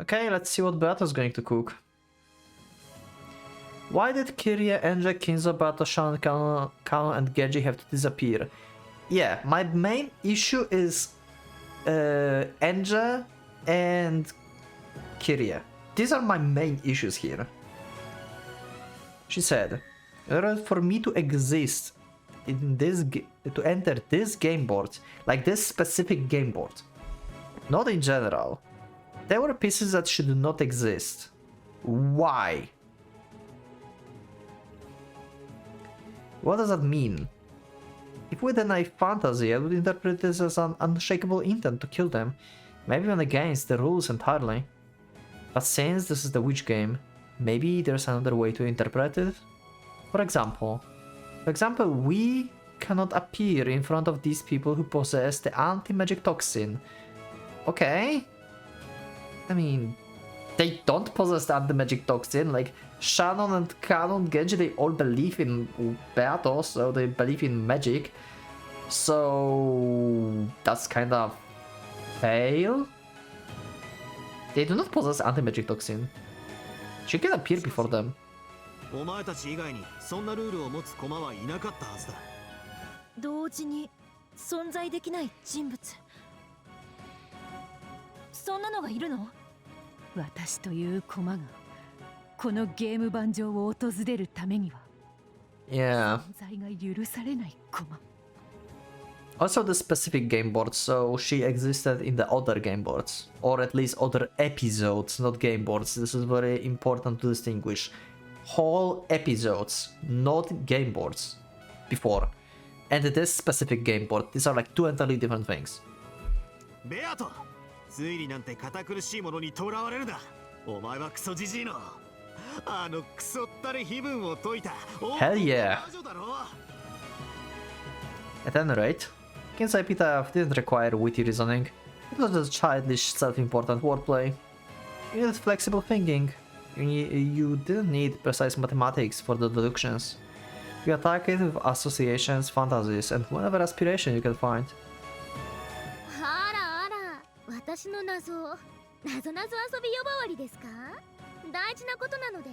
Okay, let's see what Beato's going to cook. Why did Kiria, Enja, Kinzo, Beato, Shan, Kano, and Genji have to disappear? Yeah, my main issue is Enja and Kiria. These are my main issues here. She said, in order for me to exist in this, to enter this game board, like this specific game board, not in general, there were pieces that should not exist. Why? What does that mean? If with a naive fantasy, I would interpret this as an unshakable intent to kill them, maybe even against the rules entirely. But since this is the witch game, maybe there's another way to interpret it? For example, we cannot appear in front of these people who possess the anti-magic toxin. Okay. I mean, they don't possess the anti-magic toxin, like Shannon and Kanon, Genji, they all believe in Beato, so they believe in magic. So that's kind of fail. They do not possess anti-magic toxin. She can appear before them. お前たち以外にそんなルールを持つ駒はいなかったはずだ。同時に存在できない人物。そんなのがいるの？私という駒がこのゲーム盤上を訪れるためには、存在が許されない駒。Also the specific game board, so she existed in the other game boards, or at least other episodes, not game boards. This is very important to distinguish. Whole episodes, not game boards, before. And this specific game board, these are like two entirely different things. Beato! 推理なんて堅苦しいものにとらわれるな。お前はクソジジイの。あのクソったれ非分を解いた。Hell yeah! At any rate, Kinsei Epitaph didn't require witty reasoning. It was just childish, self-important wordplay. You needed flexible thinking. You didn't need precise mathematics for the deductions. You attack it with associations, fantasies, and whatever aspiration you can find. 私の謎遊び呼ばわりですか？大事なことなので。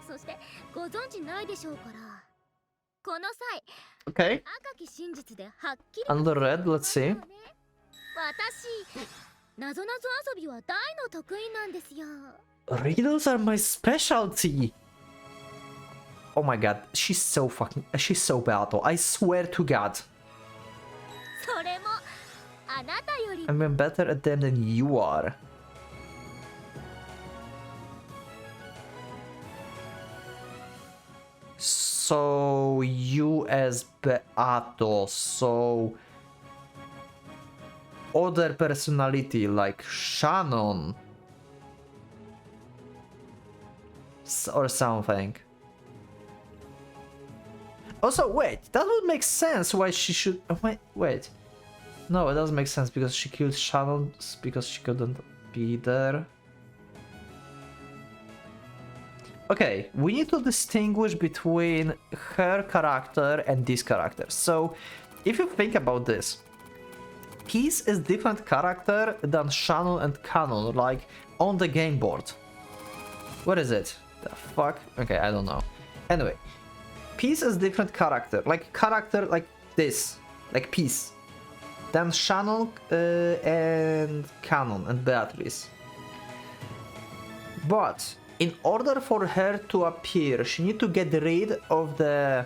そしてご存知ないでしょうから。この際、Okay. 赤き真実ではっきり。Under red, let's see. 私、謎遊びは大の得意なんですよ。Riddles are my specialty. Oh my god, she's so Beato. I swear to God. それも。I'm better at them than you are. So you as Beato, so other personality like Shannon or something. Also, wait, that would make sense why she should... Wait. No, it doesn't make sense because she killed Shannon because she couldn't be there. Okay, we need to distinguish between her character and this character. So, if you think about this, Peace is different character than Shannon and Kanon, like on the game board. What is it? The fuck? Okay, I don't know. Anyway, Peace is different character like this, like Peace. Then Shannon and Kanon and Beatrice. But in order for her to appear, she needs to get rid of the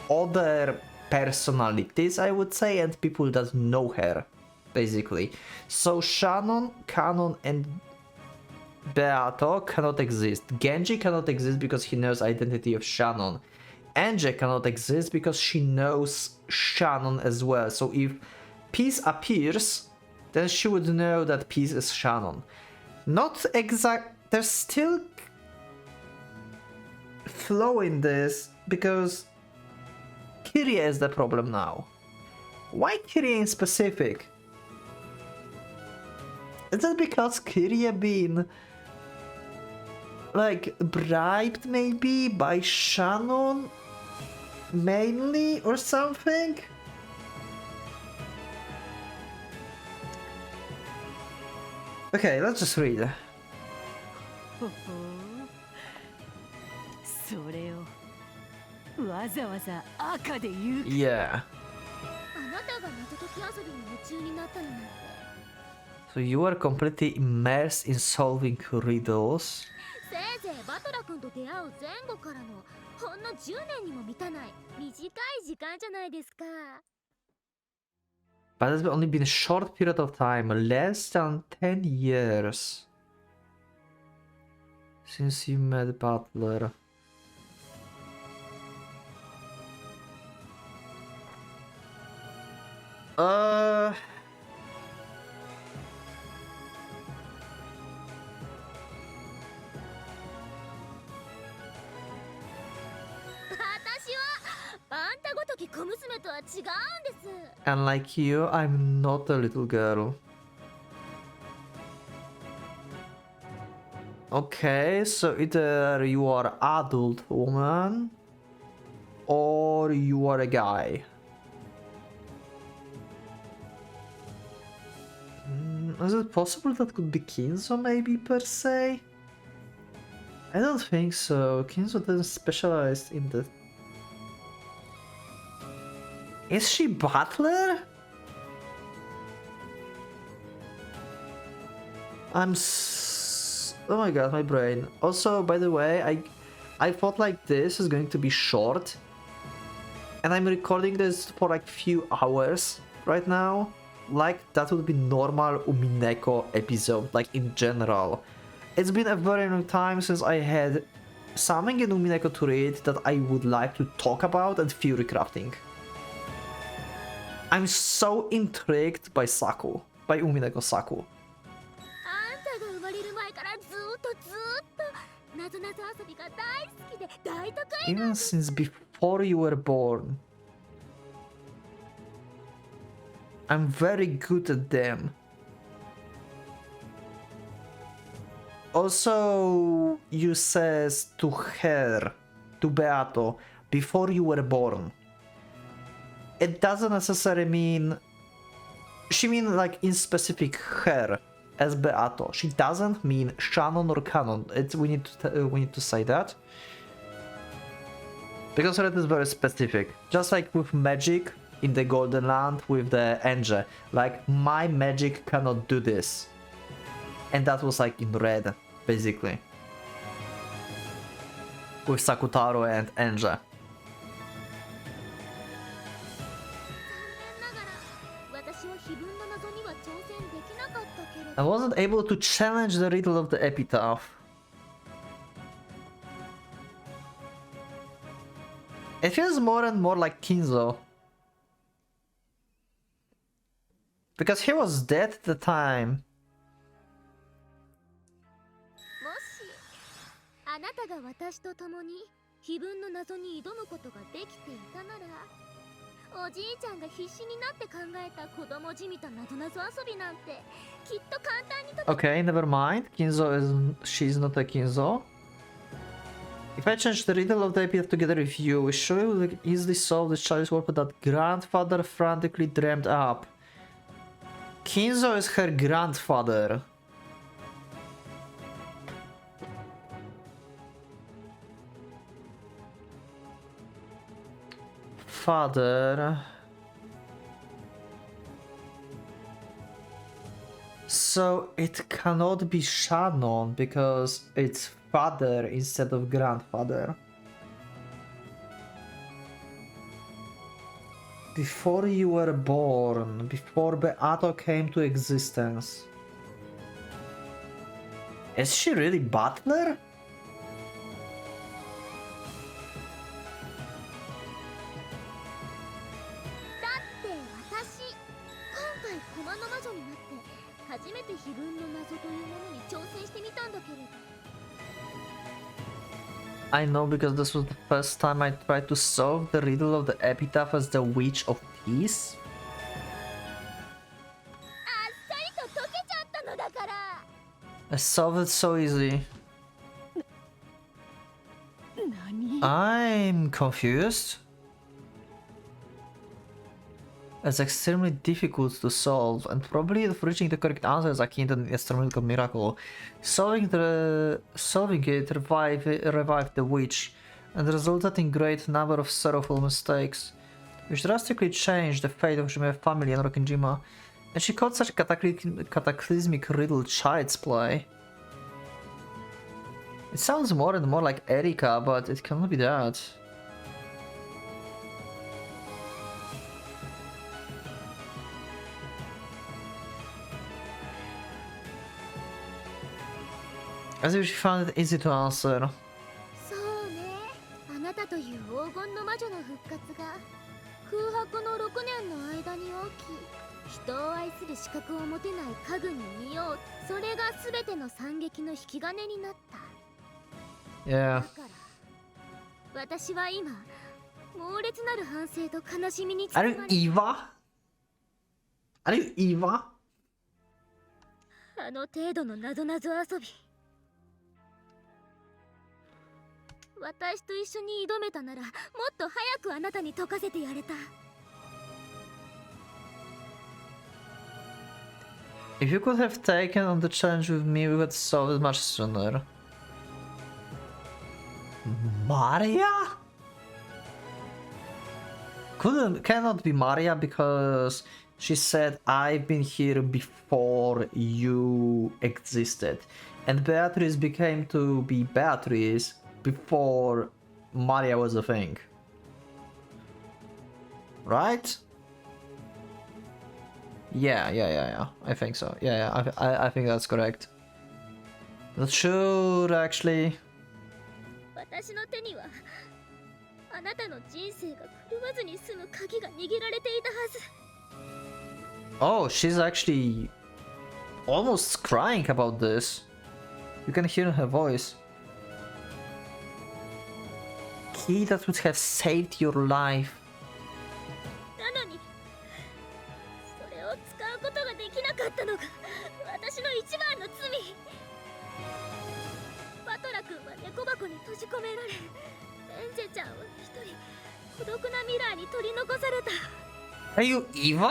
other personalities, I would say, and people that know her, basically. So Shannon, Kanon, and Beato cannot exist. Genji cannot exist because he knows identity of Shannon. Angie cannot exist because she knows Shannon as well. So if Peace appears, then she would know that Peace is Shannon. Not exact. There's still flow in this because Kiria is the problem now. Why Kiria in specific? Is it because Kiria been like bribed maybe by Shannon mainly or something? Okay, let's just read. ほほうそれをわざわざ赤で言う Yeah. あなたが謎解き遊びに夢中になったのなんて So you are completely immersed in solving riddles. せいぜいバトラ君と出会う前後からのほんの10年にも満たない短い時間じゃないですか But it's only been a short period of time, less than 10 years since you met Butler. Uh... 私はあんたごとき小娘とは違うんです Unlike you, I'm not a little girl. Okay, so either you are adult woman or you are a guy. Is it possible that could be Kinzo maybe per se? I don't think so. Kinzo doesn't specialize in the... Is she Butler? Oh my god, my brain. Also, by the way, I thought like this is going to be short. And I'm recording this for like few hours right now. Like that would be normal Umineko episode, like in general. It's been a very long time since I had something in Umineko to read that I would like to talk about and Fury crafting. I'm so intrigued by Saku, by Umineko Saku. あんたが生まれる前からずーっとなぞなぞ遊びが大好きで大得意 Even since before you were born. I'm very good at them. Also, you says to her, to Beato, before you were born. It doesn't necessarily mean... She mean like in specific her as Beato. She doesn't mean Shannon or Canon. We need to say that. Because it is very specific. Just like with magic in the Golden Land with the Enge. Like, my magic cannot do this. And that was like in red, basically. With Sakutaro and Enge. I wasn't able to challenge the riddle of the epitaph. It feels more and more like Kinzo. Because he was dead at the time. もしあなたが私と共に碑文の謎に挑むことができていたなら、おじいちゃんが必死になって考えた子供じみた謎々遊びなんてきっと簡単にと Okay, never mind. Kinzo is... she's not a Kinzo. If I change the riddle of the epitaph together with you, we surely will easily solve the child's warfare that grandfather frantically dreamed up. Kinzo is her grandfather. Father. So it cannot be Shannon because it's father instead of grandfather. Before you were born, before Beato came to existence. Is she really Butler? 初めて碑文の謎というものに挑戦してみたんだけれど I know because this was the first time I tried to solve the riddle of the epitaph as the Witch of Peace. あっさりと解けちゃったのだから I solved it so easy. 何 I'm confused. It's extremely difficult to solve, and probably reaching the correct answer is akin to an astronomical miracle. Solving it revived the witch, and resulted in great number of sorrowful mistakes, which drastically changed the fate of Jime's family and Rokkenjima. And she called such cataclysmic riddle child's play. It sounds more and more like Erika, but it cannot be that. As if she found it easy to answer. そうね。あなたという黄金の魔女の復活が空白の6年の間に起き、人を愛する資格を持てない家具に見よう。それが全ての惨劇の引き金になった。Yeah. だから私は今猛烈なる反省と悲しみに包 Are ま you れ Eva? Are you Eva? あの程度の謎々遊び。私と一緒に挑めたならもっと早くあなたに解かせてやれた。 If you could have taken on the challenge with me, we would solve it much sooner. Maria? Cannot be Maria because she said I've been here before you existed, and Beatrice became to be Beatrice before Maria was a thing. Right? Yeah. I think so. Yeah. I think that's correct. Not sure, actually. 私の手にはあなたの人生が狂わずに済む鍵が握られていたはず。 Oh, she's actually almost crying about this. You can hear her voice. Key that would have saved your life. なのにそれを使うことができなかったのが私の一番の罪。バトラ君は猫箱に閉じ込められ、エンジェちゃんは一人孤独な未来に取り残された。 Are you Eva? こ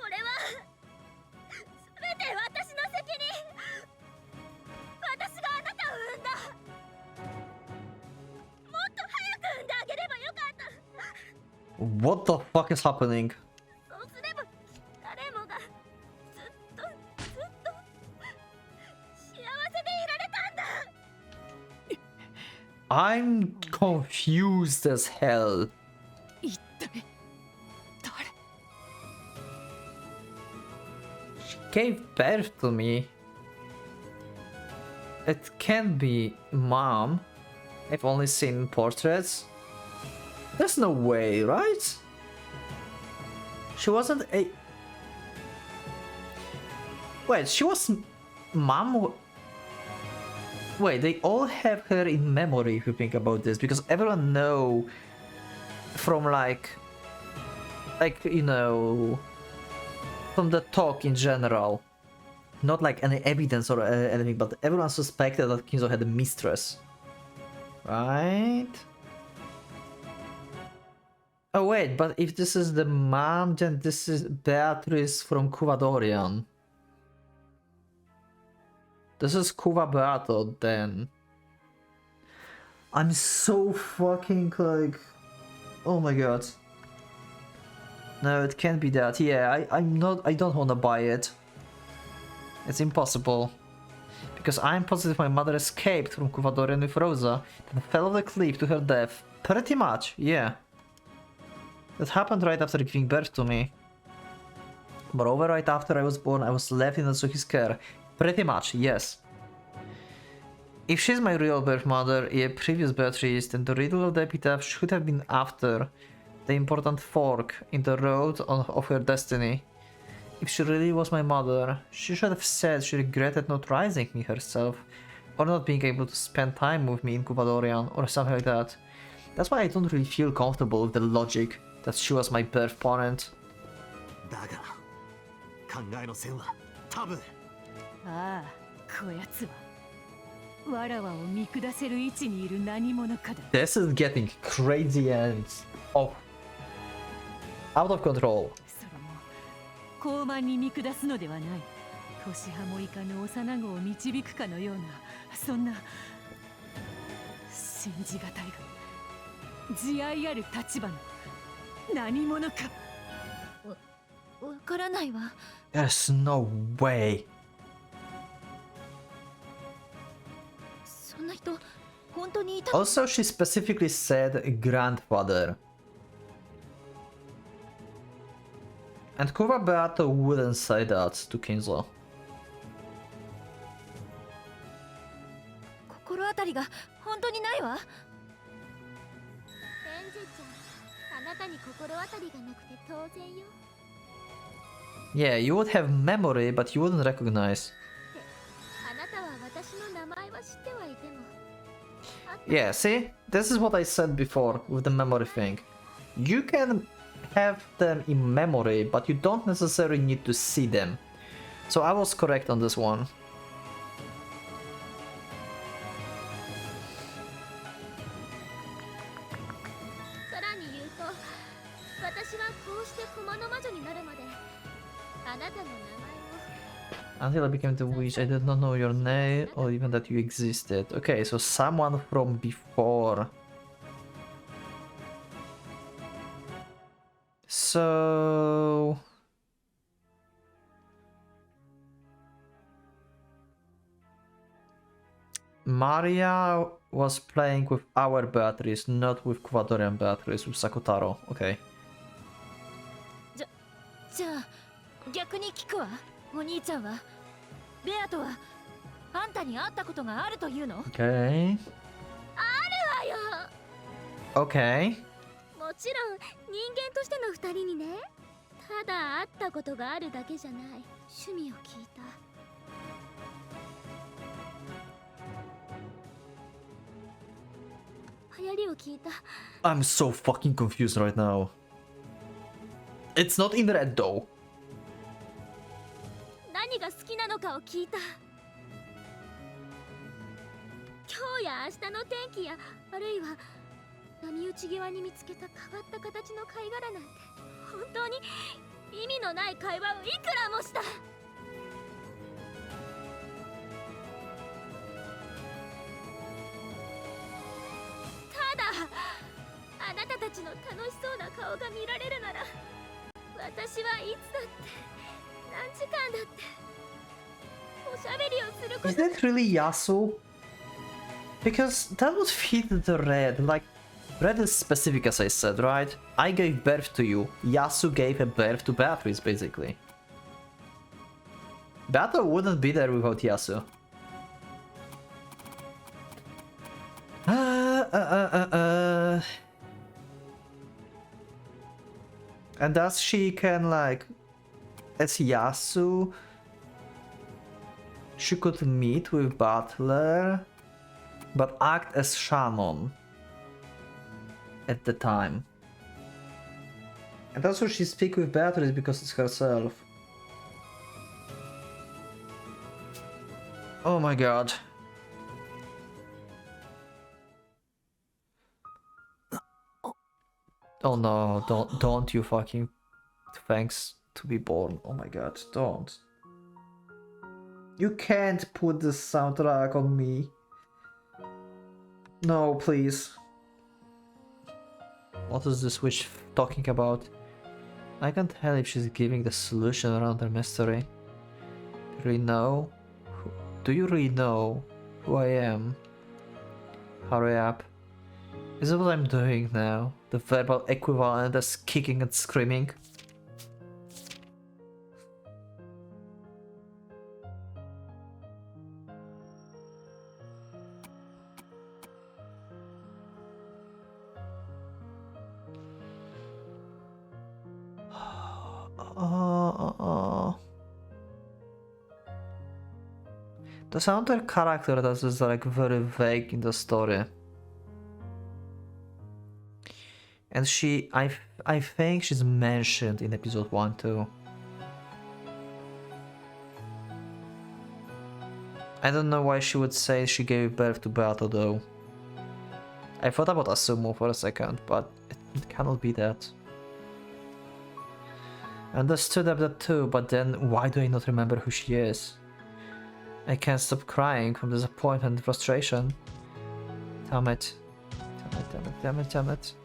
れは全て私の責任。私があなたを産んだ。もっと早く産んであげればよかった。 What the fuck is happening? そうすれば誰もがずっと幸せでいられたんだ。 I'm confused as hell. 一体誰？ She gave birth to me. It can't be Mom. I've only seen portraits. There's no way, right? She wasn't a... Wait, she was... Mom? Wait, they all have her in memory if you think about this, because everyone know from like, you know, from the talk in general, not like any evidence or anything, but everyone suspected that Kinzo had a mistress, right? Oh wait, but if this is the mom, then this is Beatrice from Kuvadorian. This is Kuva Beato, then. I'm so fucking like... Oh my god. No, it can't be that. Yeah, I don't wanna buy it. It's impossible. Because I'm positive my mother escaped from Kuvadorian with Rosa, then fell off the cliff to her death. Pretty much, yeah. That happened right after giving birth to me. Moreover, right after I was born, I was left in Natsuki's care. Pretty much, yes. If she's my real birth mother, a previous Beatrice, then the riddle of the epitaph should have been after the important fork in the road of her destiny. If she really was my mother, she should have said she regretted not raising me herself, or not being able to spend time with me in Kuvadorian, or something like that. That's why I don't really feel comfortable with the logic that she was my birth parent. だが考えの線は多分ああ、こやつはわらわを見下せる位置にいる何者かだ。 This is getting crazy and oh, out of control. それも高慢に見下すのではない。年派もいかぬ幼子を導くかのような、そんな信じがたいが慈愛ある立場の何者か。わからないわ。 There's no way. そんな人本当にいた。 Also, she specifically said grandfather. And Kuva Beato wouldn't say that to Kinzo. 心当たりが本当にないわ。エンジェちゃん、あなたに心当たりがなくて当然よ。 Yeah, you would have memory, but you wouldn't recognize. あなたは私の名前は知ってはいても。 Yeah, see? This is what I said before with the memory thing. You can have them in memory, but you don't necessarily need to see them. So I was correct on this one. さらに言うと、私はこうして駒の魔女になるまであなたの名前を。 Until I became the witch, I did not know your name or even that you existed. Okay, so someone from before. So... Maria was playing with our Beatrice, not with Quadorian Beatrice, with Sakutaro. Okay. じゃあ逆に聞くわ。お兄ちゃんはベアとはあんたに会ったことがあるというの？ Okay. あよ。 Okay. もちろん人間としての二人にね。ただ会ったことがあるだけじゃない。趣味を聞いた。流行りを聞いた。 I'm so fucking confused right now. It's not in red though. 何が好きなのかを聞いた。今日や明日の天気や、あるいは波打ち際に見つけた変わった形の貝殻なんて、本当に意味のない会話をいくらもした。ただあなたたちの楽しそうな顔が見られるなら、私はいつだって何時間だっておしゃべりをするこ Is と。 that really Yasu? Because that would fit the red. Like, red is specific as I said, right? I gave birth to you. Yasu gave a birth to Beatrice, basically. Beato wouldn't be there without Yasu. And thus she can, like, as Yasu, she could meet with Butler, but act as Shannon at the time. And also she speaks with Beatrice because it's herself. Oh my god. Oh no, don't you fucking thanks to be born. Oh my god, don't. You can't put this soundtrack on me. No, please. What is this witch talking about? I can't tell if she's giving the solution around her mystery. Do you really know? Do you really know who I am? Hurry up. Is it what I'm doing now? The verbal equivalent as kicking and screaming? The soundtrack character that is like very vague in the story. And I think she's mentioned in episode 1 too. I don't know why she would say she gave birth to Beato though. I thought about Asumo for a second, but it cannot be that. Understood that too, but then why do I not remember who she is? I can't stop crying from disappointment and frustration. Damn it. Damn it, damn it, damn it, damn it.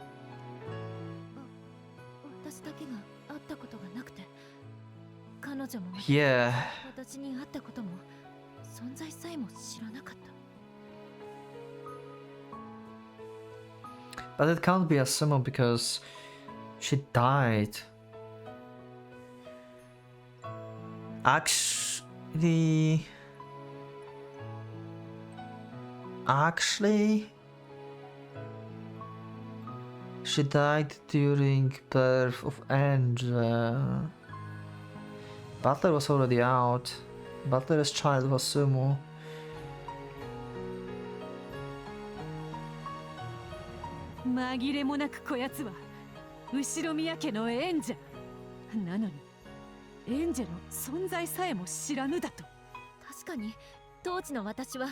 私だけが会ったことがなくて、彼女も Yeah. 私に会ったことも存在さえも知らなかった。 But it can't be Asumo because she died. Actually, she died during birth of Angel. Butler was already out. Butler's child was Sumo.確かに当時の私は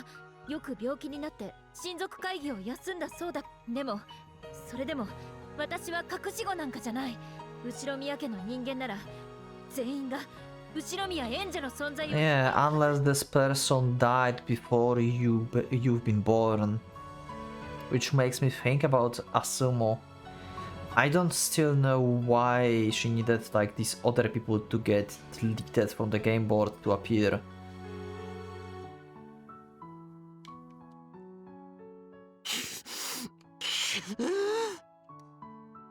よく病気になって親族会議を休んだそうだ。でもそれでも私は隠し子なんかじゃない。後宮家の人間なら全員が後宮エンジェの存在を Yeah, unless this person died before you've been born. Which makes me think about Asumo. I don't still know why she needed like these other people to get deleted from the game board to appear.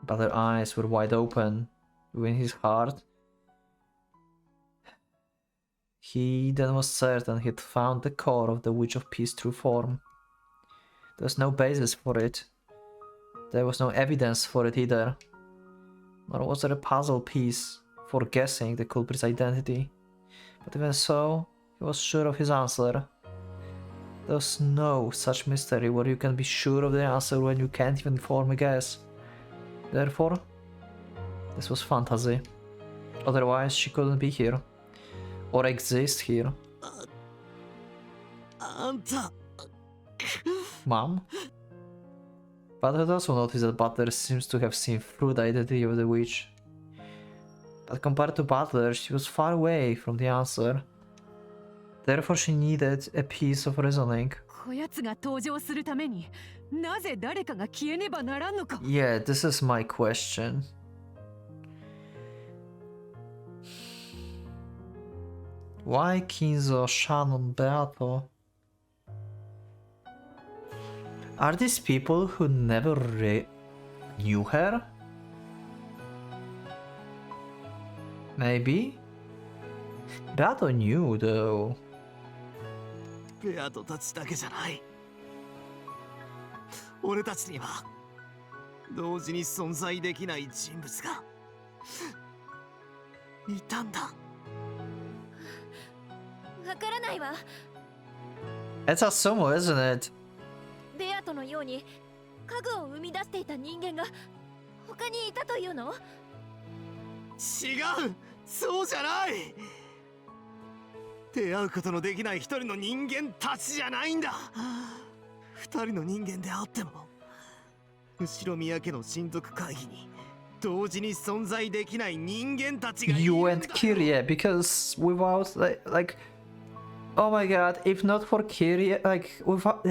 But her eyes were wide open. In his heart, he then was certain he'd found the core of the Witch of Peace true form. There was no basis for it. There was no evidence for it either. Nor was there a puzzle piece for guessing the culprit's identity. But even so, he was sure of his answer. There was no such mystery where you can be sure of the answer when you can't even form a guess. Therefore, this was fantasy. Otherwise, she couldn't be here. Or exist here. Mom? But had also noticed that Butler seems to have seen through the identity of the witch. But compared to Butler, she was far away from the answer. Therefore, she needed a piece of reasoning. Yeah, this is my question. Why Kinzo, Shannon, Beato? Are these people who never knew her? Maybe? Beato knew though. ベアトたちだけじゃない。俺たちには同時に存在できない人物がいたんだ。わからないわ。 It's Asumo, isn't it? ベアトのように家具を生み出していた人間が他にいたというの？違う、そうじゃない。出会うことのできない一人の人間たちじゃないんだ。二人の人間であっても後宮家の親族会議に同時に存在できない人間たちがいるんだ。 You and Kyrie, because without like oh my god, if not for Kyrie, like without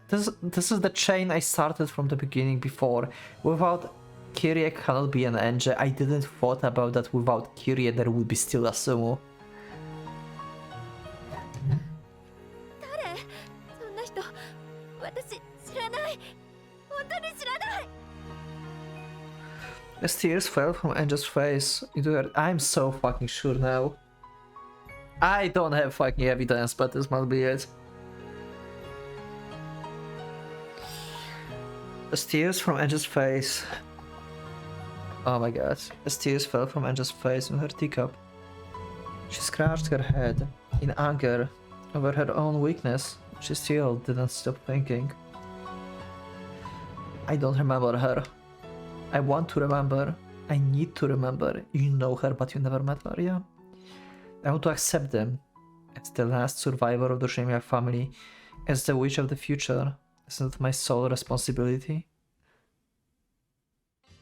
this is the chain I started from the beginning before. Without Kyrie cannot be an angel. I didn't thought about that. Without Kyrie there would be still a sumo. 誰？そんな人、私知らない。本当に知らない。 As tears fell from Angel's face into her, I'm so fucking sure now. I don't have fucking evidence, but this must be it. As tears from Angel's face. Oh my god. As tears fell from Angel's face in her teacup. She scratched her head in anger over her own weakness. She still didn't stop thinking. I don't remember her. I want to remember. I need to remember. You know her, but you never met her, yeah? I want to accept them. As the last survivor of the Shemiya family, as the witch of the future, isn't it my sole responsibility?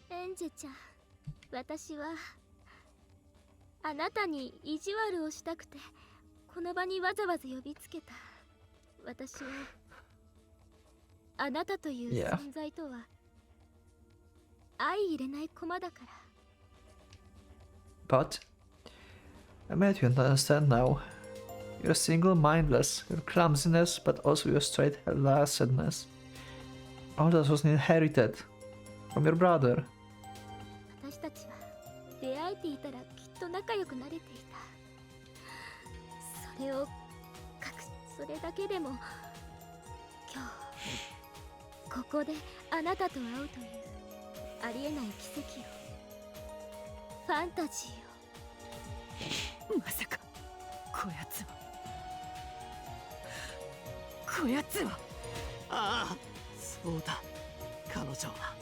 エンジェちゃん、私はあなたに意地悪をしたくてこの場にわざわざ呼びつけた。私はあなたという存在とは相入れない駒だから。 But I made you understand now. Your single mindless, your clumsiness, but also your straight lassedness. All that was inherited from your brother. 私たちは出会えていたらきっと仲良くなれていた。それをそれだけでも今日ここであなたと会うというありえない奇跡を、ファンタジーを。まさかこやつはこやつは。ああ、そうだ、彼女は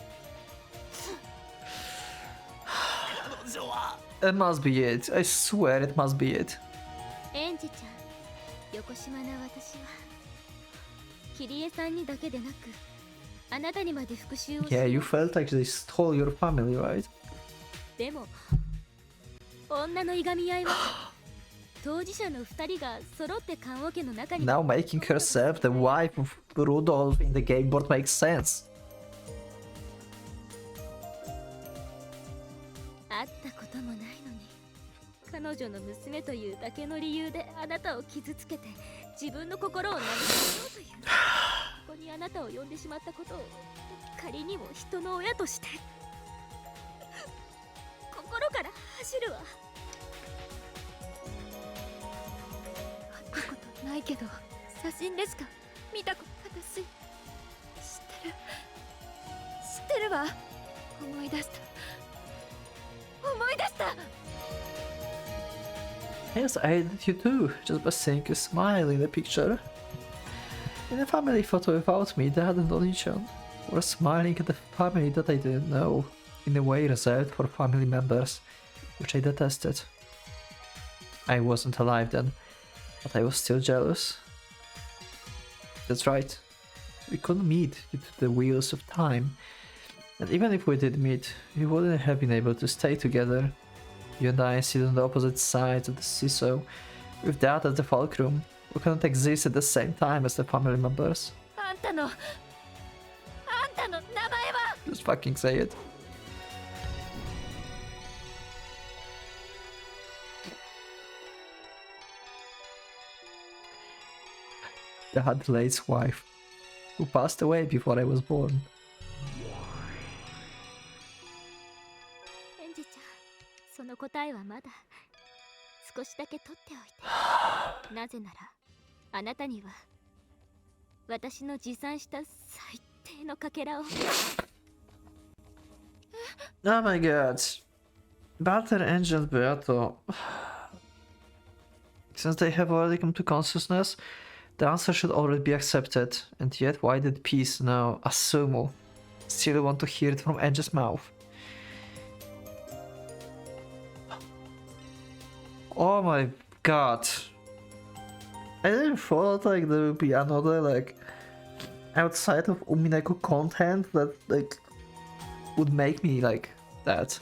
彼女は It must be it. I swear it must be it. エンジちゃん、横島な私はキリエさんにだけでなくあなたにまで復讐をし。 Yeah, you felt like they stole your family, right? でも女のいがみ合いは当事者の2人が揃って棺桶の中に。 Now making herself the wife of Rudolph in the game board makes sense. 会ったこともないのに彼女の娘というだけの理由であなたを傷つけて自分の心を殴りようというここにあなたを呼んでしまったことを仮にも人の親として心から走るわ。会ったことないけど写真でしか見たこと私知ってるわ。思い出した。 Yes, I did you too, just by seeing you smile in the picture. In a family photo without me, Dad and Onichan were smiling at the family that I didn't know, in a way reserved for family members, which I detested. I wasn't alive then, but I was still jealous. That's right, we couldn't meet due to the wheels of time, and even if we did meet, we wouldn't have been able to stay together. You and I sit on the opposite sides of the seesaw, with Dad as the fulcrum. We couldn't exist at the same time as the family members. あんたの名前は Just fucking say it. Dad Late's wife, who passed away before I was born. エンジちゃん、その答えはまだ少しだけ取っておいて。なぜならあなたには私の持参した最低のかけらを。 Oh my god. Butter Angel Beato. Since they have already come to consciousness, the answer should already be accepted. And yet, why did Peace now, Asumo, still want to hear it from Angel's mouth? Oh my god. I didn't thought like there would be another like outside of Umineko content that like would make me like that.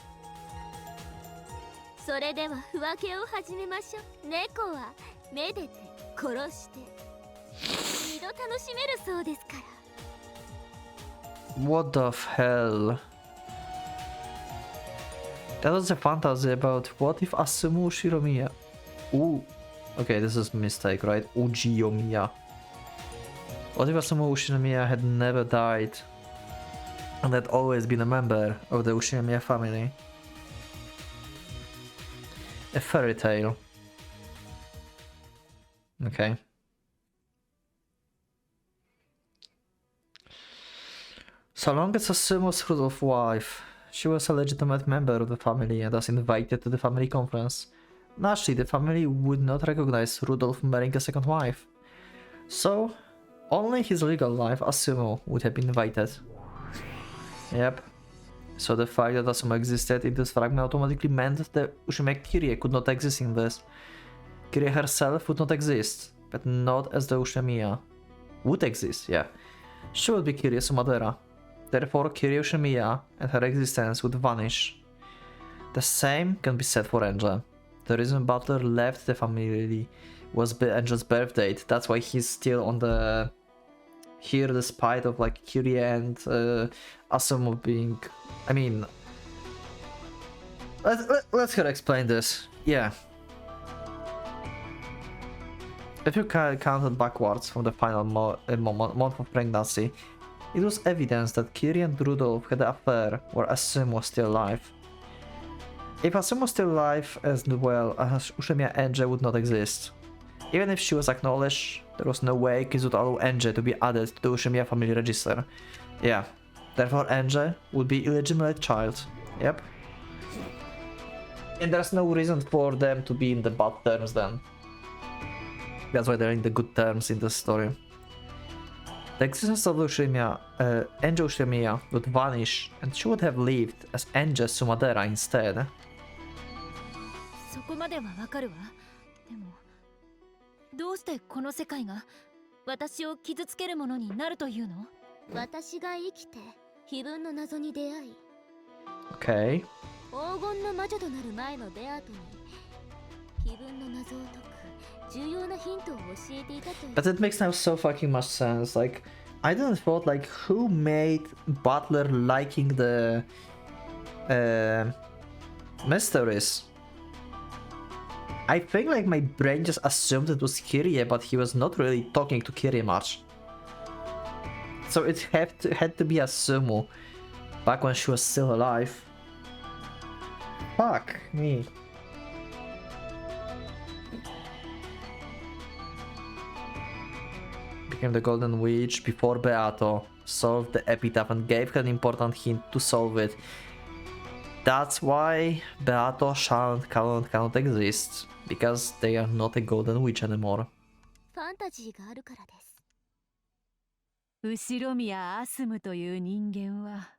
それでは不分けを始めましょう。猫はめでて殺して二度楽しめるそうですから。 What the hell? That was a fantasy about what if Asumu Shiromiya. Ooh. Okay, this is a mistake, right? Ujiyomiya. What if Asumu Shiromiya had never died and had always been a member of the Uchinomiya family? A fairy tale. Okay. So long as Asumo's Rudolph's wife, she was a legitimate member of the family and thus invited to the family conference. Naturally, the family would not recognize Rudolph marrying a second wife. So, only his legal wife, Asumo, would have been invited. Yep. So the fact that Asumo existed in this fragment automatically meant that Ushime Kirie could not exist in this. Kirie herself would not exist, but not as the Ushemiya would exist, yeah. She would be Kirie Sumadera. Therefore, Kirie Ushemiya and her existence would vanish. The same can be said for Angel. The reason Butler left the family was Angel's birth date. That's why he's still on the here, despite of like Kirie and Asumu being. I mean, let's explain this. Yeah. If you counted backwards from the final month of pregnancy, it was evidence that Kirie and Rudolph had an affair where Asumu was still alive. If Asumu was still alive, as well as Ushemiya Enje would not exist. Even if she was acknowledged, there was no way Kids would allow Enje to be added to the Ushemiya family register. Yeah, therefore Enje would be illegitimate child. Yep. And there's no reason for them to be in the bad terms then. That's why they're in the good terms in this story. The existence of Ushemiya, Enje Ushemiya would vanish, and she would have lived as Enje Sumadera instead. そこまではわかるわ。でもどうしてこの世界が私を傷つけるものになるというの？私が生きて非分の謎に出会い、 Okay. 黄金の魔女となる前のベアートに非分の謎を解く重要なヒントを教えていたという。 But it makes now so fucking much sense. Like, I didn't thought like who made Butler liking the mysteries. I think like my brain just assumed it was Kirie, but he was not really talking to Kirie much. So it had to be Asumu back when she was still alive. Fuck me. Became the Golden Witch before Beato solved the epitaph and gave her an important hint to solve it. That's why Beato cannot exist, because they are not a Golden Witch anymore. ファンタジーがあるからです。後宮アスムという人間は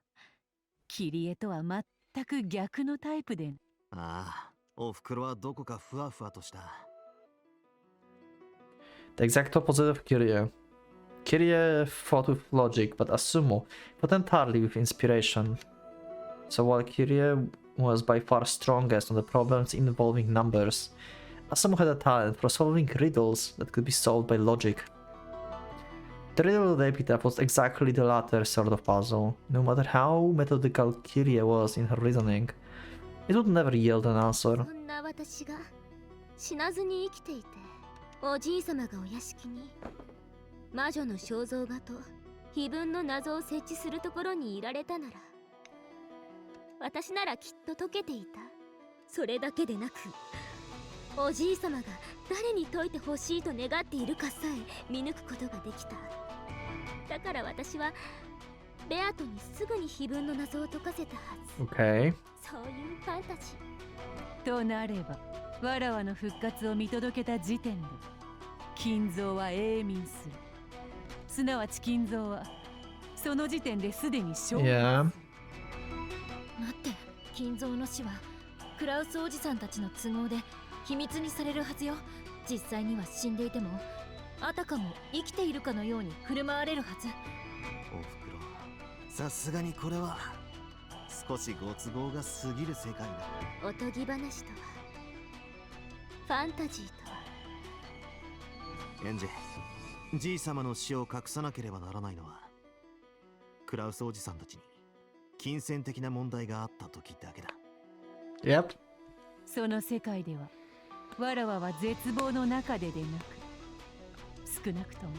キリエとは全く逆のタイプで。ああ、おふくろはどこかふわふわとした。The exact opposite of Kirie. Kirie fought with logic, but Asumu fought entirely with inspiration. So while Kirie was by far strongest on the problems involving numbers, Asumu had a talent for solving riddles that could be solved by logic. The riddle of the epitaph was exactly the latter sort of puzzle. No matter how methodical Kirie was in her reasoning, it would never yield an answer. そんな私が死なずに生きていて、おじい様がお屋敷に魔女の肖像画と非分の謎を設置するところにいられたなら、私ならきっと解けていた。それだけでなく、おじい様が誰に解いてほしいと願っているかさえ見抜くことができた。だから私はベアトにすぐに非分の謎を解かせたはず。Okay. そういうファンタジー。となれば、わらわの復活を見届けた時点で、金蔵は永眠する。すなわち金蔵はその時点ですでに消滅。Yeah. 待って、金蔵の死はクラウスおじさんたちの都合で秘密にされるはずよ。実際には死んでいても、あたかも生きているかのように振る舞われるはず。おふくろ、さすがにこれは少しご都合が過ぎる世界だ。おとぎ話とは、ファンタジーとは。エンジェ、じい様の死を隠さなければならないのは、クラウスおじさんたちに金銭的な問題があった時だけだ。Yep. その世界では、わらわは絶望の中でなく、少なくとも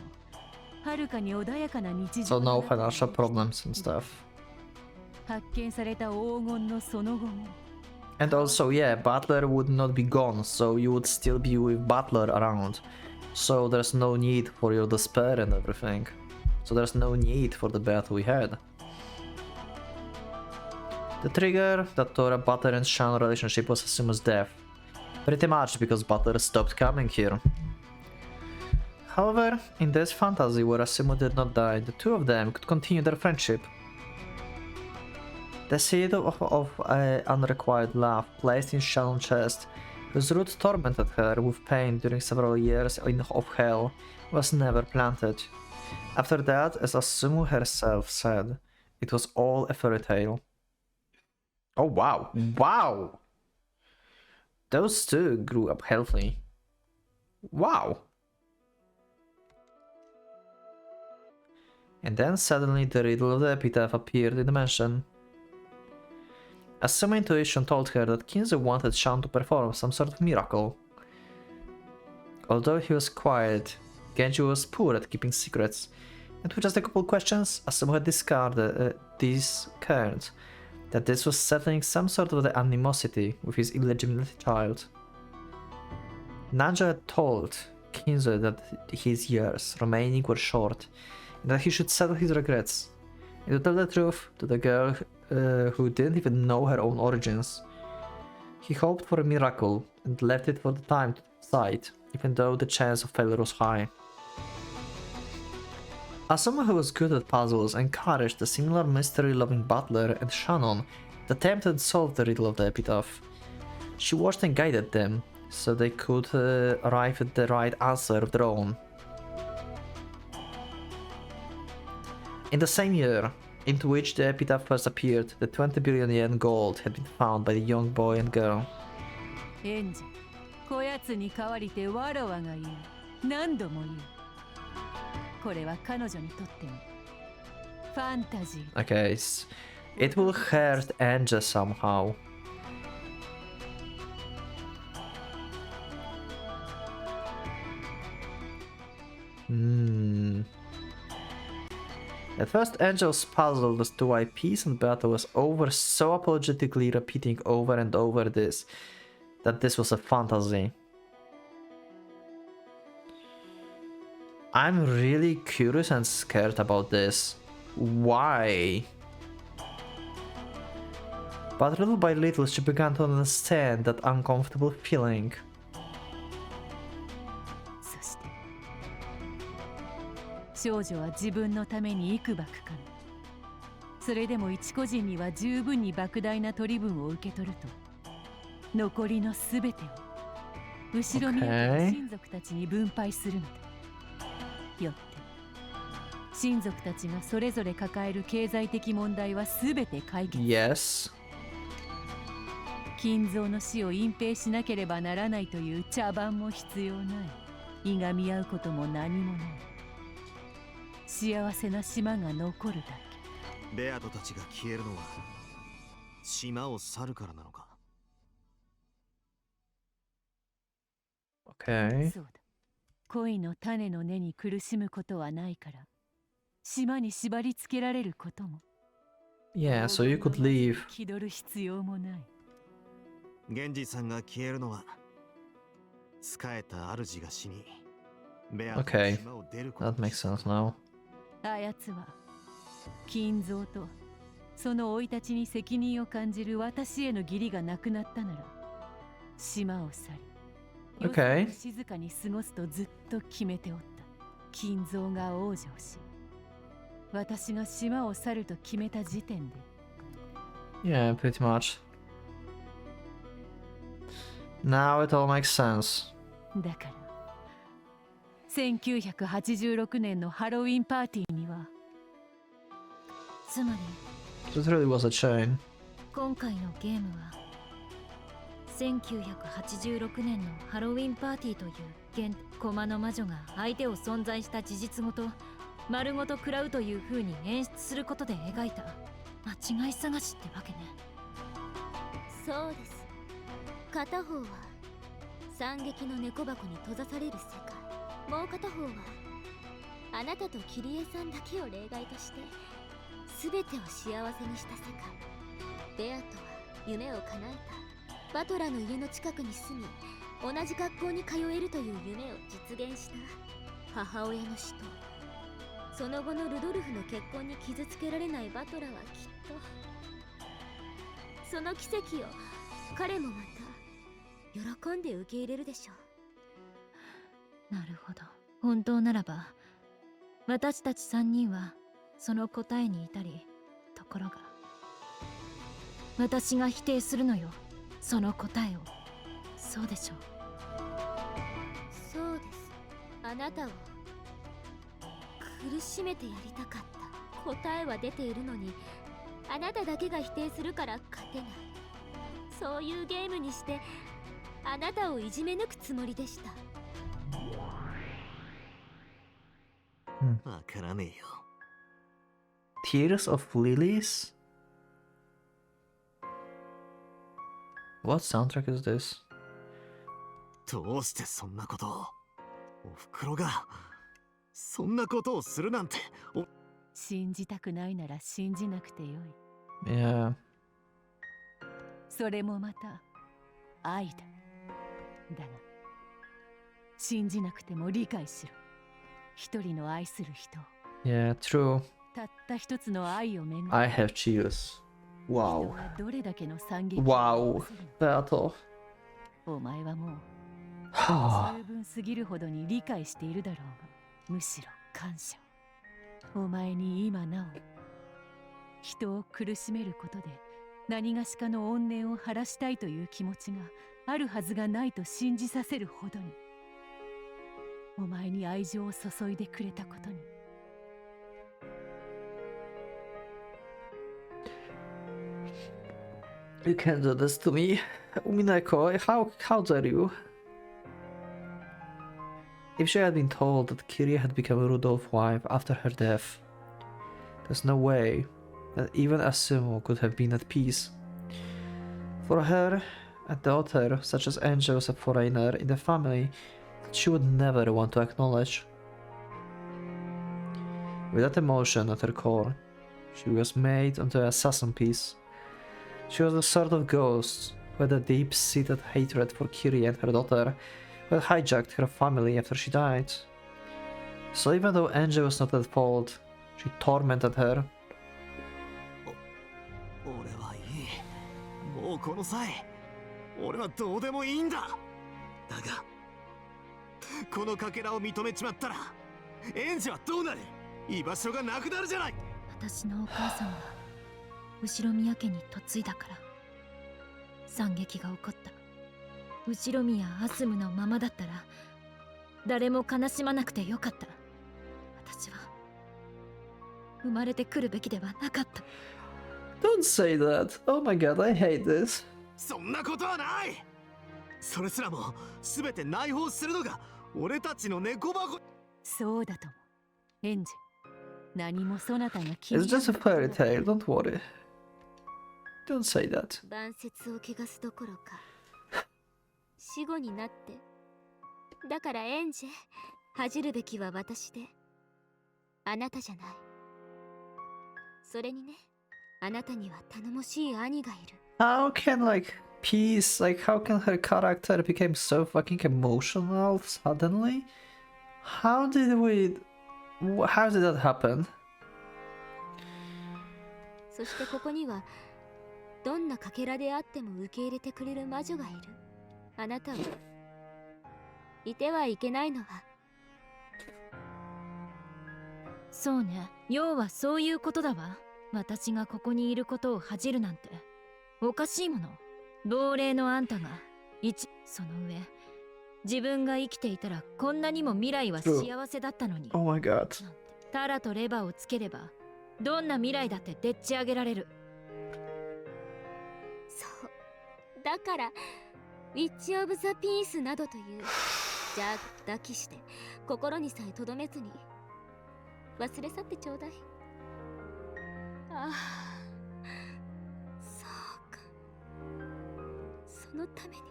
はるかに穏やかな日 So 常 no の中で financial problems and stuff. 発見された黄金のその後も。 And also, yeah, Butler would not be gone, so you would still be with Butler around. So there's no need for your despair and everything. So there's no need for the battle we had. The trigger that tore a Butler and Shan relationship was Asuma's death. Pretty much because Butler stopped coming here. However, in this fantasy where Asumu did not die, the two of them could continue their friendship. The seed of unrequited love placed in Shan's chest whose root tormented her with pain during several years of hell, was never planted. After that, as Asumu herself said, it was all a fairy tale. Oh wow, wow! Those two grew up healthy. Wow! And then suddenly the riddle of the epitaph appeared in the mansion. Asumu intuition told her that Kinzo wanted Shan to perform some sort of miracle. Although he was quiet, Genji was poor at keeping secrets, and with just a couple questions, Asumu had discarded that this was settling some sort of the animosity with his illegitimate child. Nanja had told Kinzo that his years remaining were short, and that he should settle his regrets. And to tell the truth to the girl who didn't even know her own origins, he hoped for a miracle and left it for the time to decide, even though the chance of failure was high. As someone who was good at puzzles, encouraged the similar mystery-loving butler and Shannon to attempt and solve the riddle of the epitaph. She watched and guided them, so they could arrive at the right answer of their own. In the same year into which the epitaph first appeared, the 20 billion yen gold had been found by the young boy and girl. エンジ、こやつに代わりてわらわが言う。何度も言う。これは彼女にとってもファンタジー。Okay, it will hurt Anja somehow. At first, Angel was puzzled as to why peace and battle was over, so apologetically repeating over and over that this was a fantasy. I'm really curious and scared about this. Why? But little by little she began to understand that uncomfortable feeling. そして少女は自分のために幾ばくかのそれでも一個人には十分に莫大な取り分を受け取ると残りのすべてを後ろ宮家の親族たちに分配するのだ。よって親族たちがそれぞれ抱える経済的問題はすべて解決。Yes. 金蔵の死を隠蔽しなければならないという茶番も必要ない。いがみ合うことも何もない。幸せな島が残るだけ。ベアトたちが消えるのは島を去るからなのか。Okay. そうだ。恋の種の根に苦しむことはないから、島に縛り付けられることも。Yeah, so you could leave. 気取る必要もない。源氏さんが消えるのは仕えた主が死にベアトが島を出ること。That makes sense now. あやつは金蔵とその生い立ちに責任を感じる私への義理がなくなったなら島を去り、Okay. 静かに過ごすとずっと決めておった。金蔵が往生し、私が島を去ると決めた時点で。Yeah, pretty much. Now it all makes sense. だから1986年のハロウィンパーティーにはつまり So it really was a chain. 今回のゲームは1986年のハロウィンパーティーという駒の魔女が相手を存在した事実ごと丸ごと食らうという風に演出することで描いた間違い探しってわけね。そうです。片方は惨劇の猫箱に閉ざされる世界、もう片方はあなたとキリエさんだけを例外として全てを幸せにした世界。ベアとは夢を叶えた。バトラの家の近くに住み同じ学校に通えるという夢を実現した。母親の死とその後のルドルフの結婚に傷つけられないバトラはきっとその奇跡を彼もまた喜んで受け入れるでしょう。なるほど。本当ならば私たち3人はその答えに至り、ところが私が否定するのよ、その答えを。そうでしょう。そうです。あなたを苦しめてやりたかった。答えは出ているのに、あなただけが否定するから勝てない。そういうゲームにしてあなたをいじめ抜くつもりでした。わからねえよ。 Tears of Lilies? What soundtrack is this? どうしてそんなことを。おふくろがそんなことをするなんて。信じたくないなら信じなくてよい。 Yeah. それもまた愛だ。だが信じなくても理解しろ。一人の愛する人を。 Yeah, true. たった一つの愛をめぐって I have chills. 人 Wow. はどれだけの惨劇を Wow. 起こせるの Battle. お前はもう Ah. 十分すぎるほどに理解しているだろうが、むしろ感謝を。お前に今なお人を苦しめることで何がしかの怨念を晴らしたいという気持ちがあるはずがないと信じさせるほどに、お前に愛情を注いでくれたことに。 You can't do this to me. Umineko, how dare you? If she had been told that Kiri had become Rudolph's wife after her death, there's no way that even Asumo could have been at peace. For her, a daughter such as Angel was a foreigner in the family that she would never want to acknowledge. With that emotion at her core, she was made into an assassin piece. She was a sort of ghost who had a deep-seated hatred for Kiri and her daughter, who had hijacked her family after she died. So even though Angel was not at fault, she tormented her. 俺はいい。もうこの際俺はどうでもいいんだ。だがこのかけらを認めちまったらエンジはどうなる。居場所がなくなるじゃない。私のお母さんが後宮家に嫁いだから惨劇が起こった。後宮アスムのままだったら誰も悲しまなくてよかった。私は生まれてくるべきではなかった。 Don't say that. Oh my god, I hate this. そんなことはない。それすらも全て内包するのが俺たちの猫箱。そうだとも。エンジェ、何もそなたが気 It's にな just a ること fairy だ。 tale, don't worry. Don't say that. 晩節を汚すどころか死後になって。だからエンジェ、恥じるべきは私であなたじゃない。それにね、あなたには頼もしい兄がいる。 How can, like, peace, like, how can her character become so fucking emotional suddenly? How did that happen? そしてここにはどんなかけらであっても受け入れてくれる魔女がいる。あなたはいてはいけないのは。そうね、要はそういうことだわ。私がここにいることを恥じるなんておかしいもの。亡霊のあんたがその上自分が生きていたらこんなにも未来は幸せだったのに Oh my god. なんてタラとレバーをつければどんな未来だってでっち上げられる。そうだからウィッチ・オブ・ザ・ピースなどというじゃあ抱きして心にさえとどめずに忘れ去ってちょうだい。ああ、そうか。そのために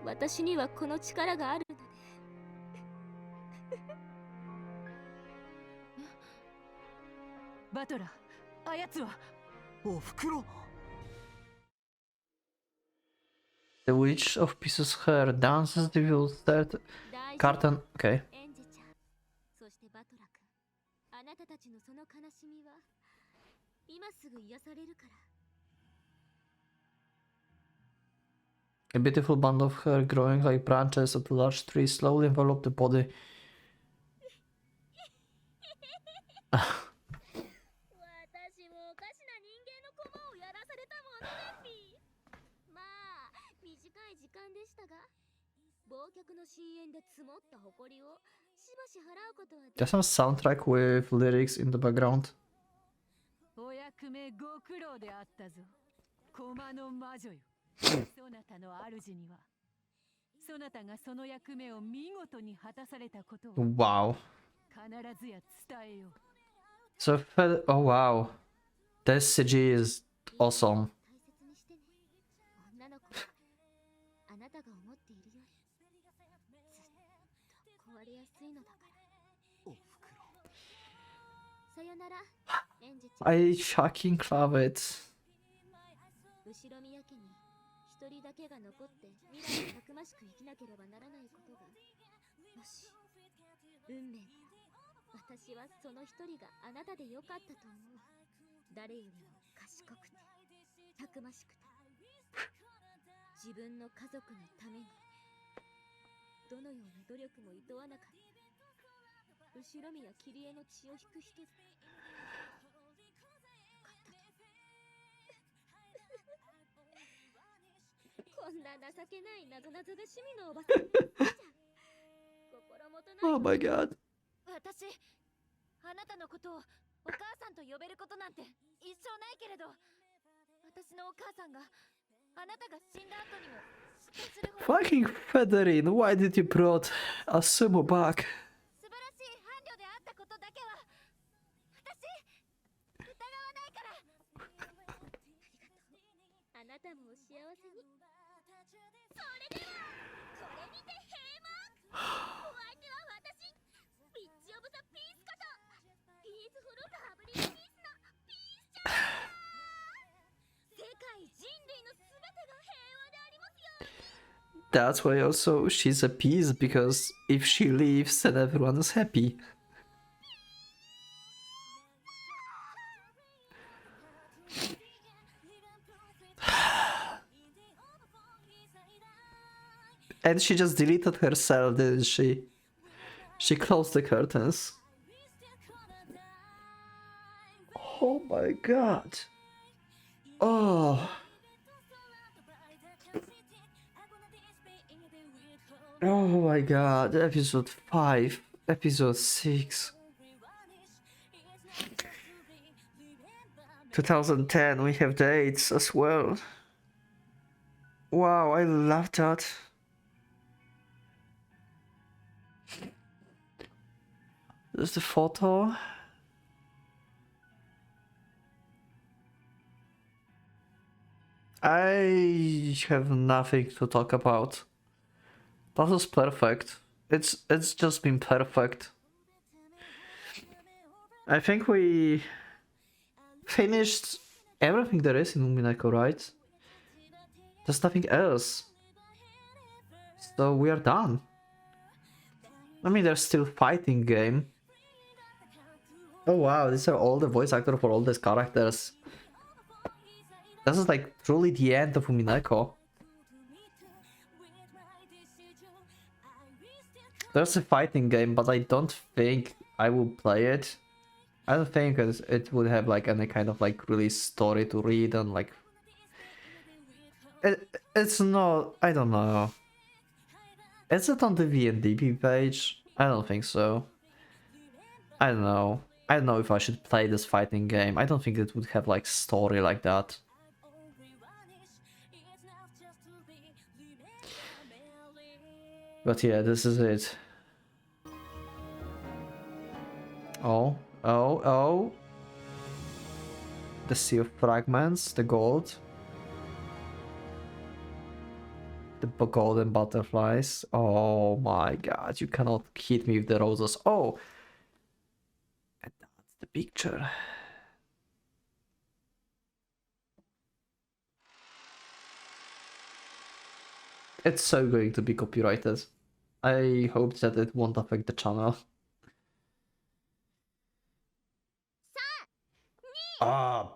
私にはこの力があるのね。バトラー、あやつは。おふくろ。 The Witch of Pieces Hair dances the will third 大丈夫 curtain. Okay. エンジェちゃん、そしてバトラ君、あなたたちのその悲しみは今すぐ癒されるから。 A beautiful band of hair growing like branches of a large tree slowly enveloped the body. 私もおかしな人間の駒をやらされたものねピー。まあ短い時間の深淵で積もった埃をしばし払うことはでき There's some soundtrack with lyrics in the background. お役目ご苦労であったぞ。駒の魔女よ。そなたの主には、そなたがその役目を見事に果たされたことを Wow. 必ずや伝えよう。 So, oh wow. This CG is awesome. 大切にしてね。女の子はあなたが思っているよりずっと壊れやすいのだから。おふくろ。さよなら、エンジちゃん。 I fucking love it. 後ろ宮家に一人だけが残って未来をたくましく生きなければならないことがもし運命なら、私はその一人があなたでよかったと思う。誰よりも賢くてたくましくて、自分の家族のためにどのような努力も厭わなかった。後ろ宮桐江の血を引く人よかったと。こんな情けないなぞなぞが趣味のおばさん心もとない。 Oh my god. 私、あなたのことをお母さんと呼べることなんて一生ないけれど、私のお母さんがあなたが死んだ後にも嫉妬するほど Fucking Federin, why did you brought a sumo back? 素晴らしい伴侶であったことだけは私疑わないから。あなたもお幸せに。それではこれにて閉幕。お相手は私、ピッチオブザピースことピースフルラブリーピースのピースちゃんでした。世界人類のすべてが平和でありますように。 That's why also she's a piece, because if she leaves, then everyone is happy. And she just deleted herself, didn't she? She closed the curtains. Oh my god. Oh. Oh my god. Episode 5. Episode 6. 2010, we have dates as well. Wow, I love that. There's the photo. I have nothing to talk about. That was perfect. It's just been perfect. I think we finished everything there is in Umineko, right? There's nothing else. So we are done. I mean, there's still fighting game. Oh wow, these are all the voice actors for all these characters. This is like truly the end of Umineko. There's a fighting game, but I don't think I will play it. I don't think it would have like any kind of like really story to read and like... It's not... I don't know. Is it on the VNDB page? I don't think so. I don't know. I don't know if I should play this fighting game. I don't think it would have like story like that. But yeah, this is it. Oh. The Sea of Fragments, the gold. The golden butterflies. Oh my god, you cannot hit me with the roses. Oh! And that's the picture. It's so going to be copyrighted. I hope that it won't affect the channel. Ah,